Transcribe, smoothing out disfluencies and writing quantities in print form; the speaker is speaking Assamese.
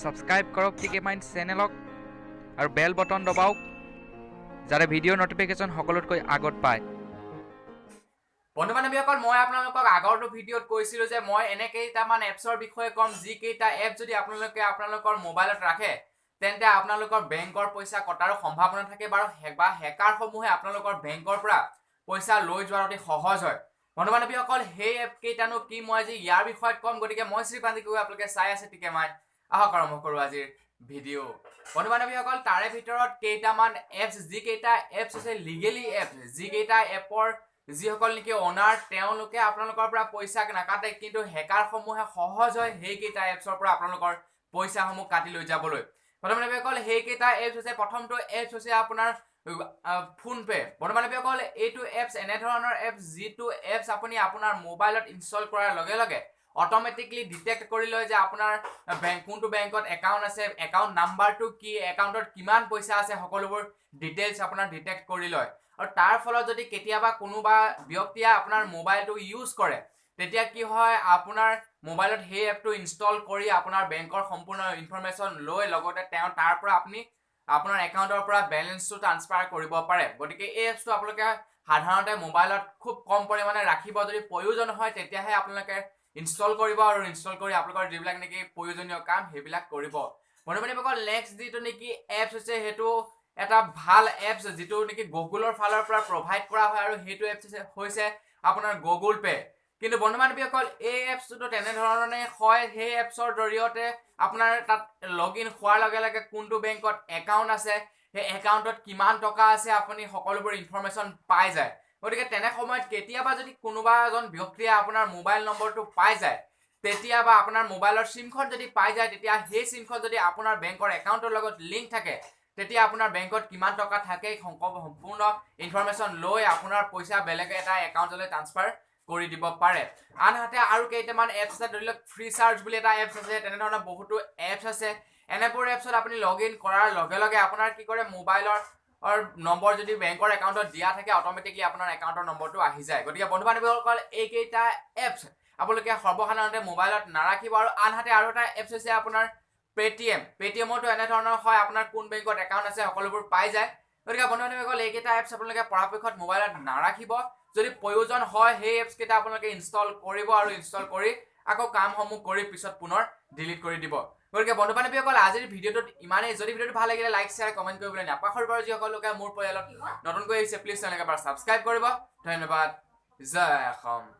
সাবস্ক্ৰাইব কৰক Tkmind চেনেলক আৰু বেল বটন দবাওক যাতে ভিডিঅ' নটিফিকেশ্যন সকলোতকৈ আগত পায়। বন্ধু বান্ধৱীসকল মই আপোনালোকক আগৰটো ভিডিঅ'ত কৈছিলো যে মই এনে কেইটামান এপছৰ বিষয়ে ক'ম যি কেইটা এপ যদি আপোনালোকে আপোনালোকৰ মোবাইলত ৰাখে তেন্তে আপোনালোকৰ বেংকৰ পইচা কটাৰ সম্ভাৱনা থাকে বাৰু হেকাৰসমূহে আপোনালোকৰ বেংকৰ পৰা পইচা লৈ যোৱাৰ অতি সহজ হয়। বন্ধু বান্ধৱীসকল সেই এপ কেইটানো কি মই আজি ইয়াৰ বিষয়ত ক'ম, গতিকে মই শ্ৰীপান্তি গগৈ আপোনালোকে চাই আছে Tkmind, আহক আৰম্ভ কৰোঁ আজিৰ ভিডিঅ'। বন্ধু বান্ধৱীসকল তাৰে ভিতৰত কেইটামান এপছ যি কেইটা এপছ আছে লিগেলি এপ, যি কেইটা এপৰ যিসকল নেকি অনাৰ তেওঁলোকে আপোনালোকৰ পৰা পইচা নাকাটে কিন্তু হেকাৰসমূহে সহজ হয় সেইকেইটা এপছৰ পৰা আপোনালোকৰ পইচাসমূহ কাটি লৈ যাবলৈ। বন্ধু বান্ধৱীসকল সেইকেইটা এপছ হৈছে, প্ৰথমটো এপছ হৈছে আপোনাৰ ফোনপে। বন্ধু বান্ধৱীসকল এইটো এপছ এনেধৰণৰ এপছ যিটো এপছ আপুনি আপোনাৰ মোবাইলত ইনষ্টল কৰাৰ লগে লগে অট'মেটিকলি ডিটেক্ট কৰি লয় যে আপোনাৰ কোনটো বেংকত একাউণ্ট আছে, একাউণ্ট নাম্বাৰটো কি, একাউণ্টত কিমান পইচা আছে, সকলোবোৰ ডিটেইলছ আপোনাৰ ডিটেক্ট কৰি লয়। আৰু তাৰ ফলত যদি কেতিয়াবা কোনোবা ব্যক্তিয়ে আপোনাৰ মোবাইলটো ইউজ কৰে তেতিয়া কি হয়, আপোনাৰ মোবাইলত সেই এপটো ইনষ্টল কৰি আপোনাৰ বেংকৰ সম্পূৰ্ণ ইনফৰমেশ্যন লৈ লগতে তেওঁ তাৰ পৰা আপুনি আপোনাৰ একাউণ্টৰ পৰা বেলেঞ্চটো ট্ৰান্সফাৰ কৰিব পাৰে। গতিকে এই এপছটো আপোনালোকে সাধাৰণতে মোবাইলত খুব কম পৰিমাণে ৰাখিব, যদি প্ৰয়োজন হয় তেতিয়াহে আপোনালোকে ইনষ্টল কৰিব আৰু ইনষ্টল কৰি আপোনালোকৰ যিবিলাক নেকি প্ৰয়োজনীয় কাম সেইবিলাক কৰিব। বন্ধু বান্ধৱীসকল নেক্সট যিটো নেকি এপছ হৈছে সেইটো এটা ভাল এপছ যিটো নেকি গুগলৰ ফালৰ পৰা প্ৰভাইড কৰা হয় আৰু সেইটো এপছ হৈছে আপোনাৰ গুগল পে। কিন্তু বন্ধু বান্ধৱীসকল এই এপছটো তেনেধৰণে হয়, সেই এপছৰ জৰিয়তে আপোনাৰ তাত লগ ইন হোৱাৰ লগে লগে কোনটো বেংকত একাউণ্ট আছে, সেই একাউণ্টত কিমান টকা আছে আপুনি সকলোবোৰ ইনফৰমেশ্যন পাই যায়। গতিকে তেনে সময়ত কেতিয়াবা যদি কোনোবা এজন ব্যক্তিয়ে আপোনাৰ মোবাইল নম্বৰটো পাই যায় তেতিয়া বা আপোনাৰ মোবাইলৰ চিমখন যদি পাই যায় তেতিয়া সেই চিমখন যদি আপোনাৰ বেংকৰ একাউণ্টৰ লগত লিংক থাকে তেতিয়া আপোনাৰ বেংকত কিমান টকা থাকে সম্পূৰ্ণ ইনফৰমেশ্যন লৈ আপোনাৰ পইচা বেলেগ এটা একাউণ্টলৈ ট্ৰান্সফাৰ কৰি দিব পাৰে। আনহাতে আৰু কেইটামান এপছ আছে, ধৰি লওক ফ্ৰী চাৰ্জ বুলি এটা এপছ আছে, তেনেধৰণৰ বহুতো এপছ আছে। এনেবোৰ এপছত আপুনি লগ ইন কৰাৰ লগে লগে আপোনাৰ কি কৰে, মোবাইলৰ নম্বৰ যদি বেংকৰ একাউণ্টত দিয়া থাকে অট'মেটিকলি আপোনাৰ একাউণ্টৰ নম্বৰটো আহি যায়। গতিকে বন্ধু বান্ধৱীসকল এইকেইটা এপছ আপোনালোকে সৰ্বসাধাৰণতে মোবাইলত নাৰাখিব। আৰু আনহাতে আৰু এটা এপছ হৈছে আপোনাৰ পেটিএমতো এনেধৰণৰ হয়, আপোনাৰ কোন বেংকত একাউণ্ট আছে সকলোবোৰ পাই যায়। গতিকে বন্ধু বান্ধৱীসকল এইকেইটা এপছ আপোনালোকে পৰাপক্ষত মোবাইলত নাৰাখিব। যদি প্ৰয়োজন হয় সেই এপছ কেইটা আপোনালোকে ইনষ্টল কৰিব আৰু ইনষ্টল কৰি আকৌ কামসমূহ কৰি পিছত পুনৰ ডিলিট কৰি দিব। গতিকে বন্ধু বান্ধৱীসকল আজিৰ ভিডিঅ'টোত ইমানেই। যদি ভিডিঅ'টো ভাল লাগিলে লাইক শ্বেয়াৰ কমেণ্ট কৰিবলৈ নাপাহৰিব আৰু যিসকলোকে মোৰ পৰিয়ালত নতুনকৈ আহিছে প্লিজ তেওঁলোকে এবাৰ ছাবস্ক্ৰাইব কৰিব। ধন্যবাদ। জয় অসম।